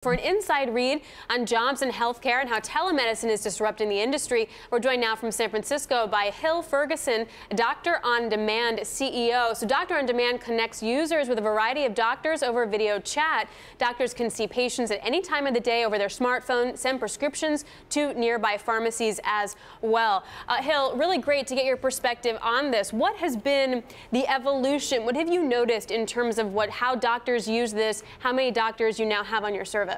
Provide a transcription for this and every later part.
For an inside read on jobs in healthcare and how telemedicine is disrupting the industry, we're joined now from San Francisco by Hill Ferguson, Doctor on Demand CEO. So Doctor on Demand connects users with a variety of doctors over video chat. Doctors can see patients at any time of the day over their smartphone, send prescriptions to nearby pharmacies as well. Hill, really great to get your perspective on this. What has been the evolution? What have you noticed in terms of how doctors use this, how many doctors you now have on your service?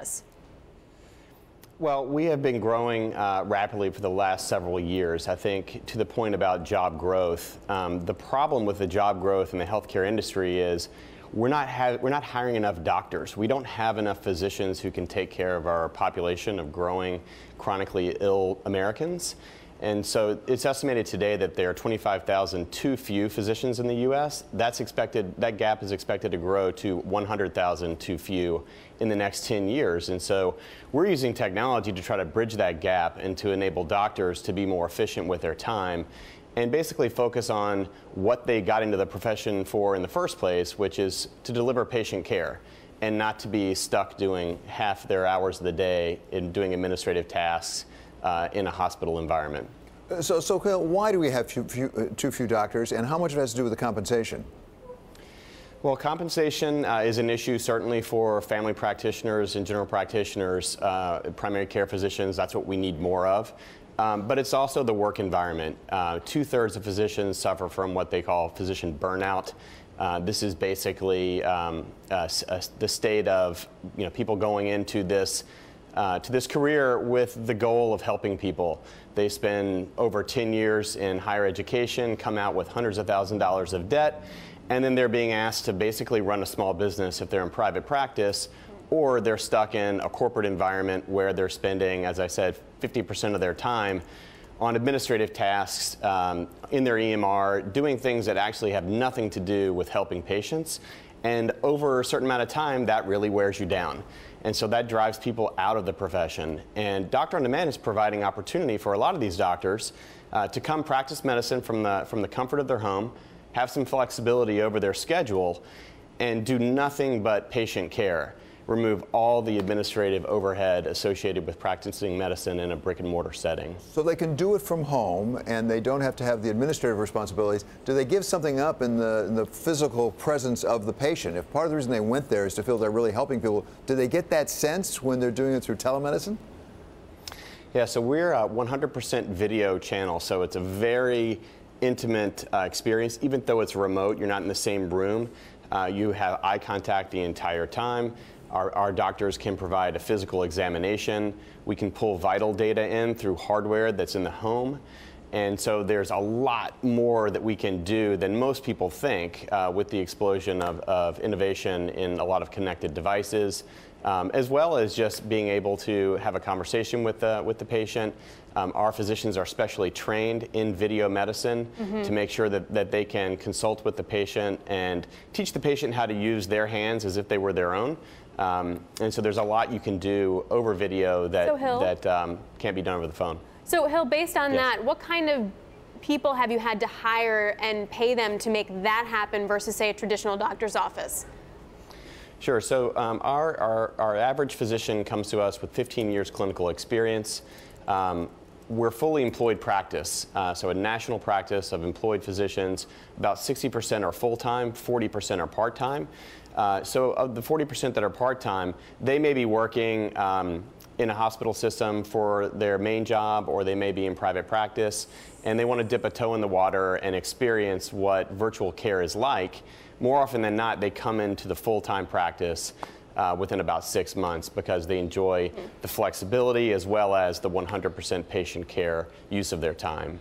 Well, we have been growing rapidly for the last several years. I think to the point about job growth, the problem with the job growth in the healthcare industry is we're not hiring enough doctors. We don't have enough physicians who can take care of our population of growing chronically ill Americans. And so it's estimated today that there are 25,000 too few physicians in the U.S. That gap is expected to grow to 100,000 too few in the next 10 years. And so we're using technology to try to bridge that gap and to enable doctors to be more efficient with their time and basically focus on what they got into the profession for in the first place, which is to deliver patient care and not to be stuck doing half their hours of the day in doing administrative tasks in a hospital environment. So Hill, why do we have too few doctors, and how much of it has to do with the compensation? Well, compensation is an issue certainly for family practitioners and general practitioners, primary care physicians. That's what we need more of. But it's also the work environment. 2/3 of physicians suffer from what they call physician burnout. This is basically the state of people going into this career with the goal of helping people. They spend over 10 years in higher education, come out with hundreds of thousands of dollars of debt, and then they're being asked to basically run a small business if they're in private practice, or they're stuck in a corporate environment where they're spending, as I said, 50% of their time on administrative tasks in their EMR, doing things that actually have nothing to do with helping patients. And over a certain amount of time, that really wears you down. And so that drives people out of the profession. And Doctor on Demand is providing opportunity for a lot of these doctors to come practice medicine from the comfort of their home, have some flexibility over their schedule, and do nothing but patient care. Remove all the administrative overhead associated with practicing medicine in a brick and mortar setting. So they can do it from home and they don't have to have the administrative responsibilities. Do they give something up in the physical presence of the patient? If part of the reason they went there is to feel they're really helping people, do they get that sense when they're doing it through telemedicine? Yeah, so we're a 100% video channel, so it's a very intimate experience. Even though it's remote, you're not in the same room. You have eye contact the entire time. Our doctors can provide a physical examination. We can pull vital data in through hardware that's in the home. And so there's a lot more that we can do than most people think with the explosion of innovation in a lot of connected devices, as well as just being able to have a conversation with the patient. Our physicians are specially trained in video medicine to make sure that they can consult with the patient and teach the patient how to use their hands as if they were their own. And so there's a lot you can do over video that can't be done over the phone. So Hill, based on that, what kind of people have you had to hire and pay them to make that happen versus, say, a traditional doctor's office? Sure. So our average physician comes to us with 15 years clinical experience. We're fully employed practice, so a national practice of employed physicians. About 60% are full-time, 40% are part-time. So of the 40% that are part-time, they may be working in a hospital system for their main job, or they may be in private practice, and they want to dip a toe in the water and experience what virtual care is like. More often than not, they come into the full-time practice within about 6 months because they enjoy the flexibility as well as the 100% patient care use of their time.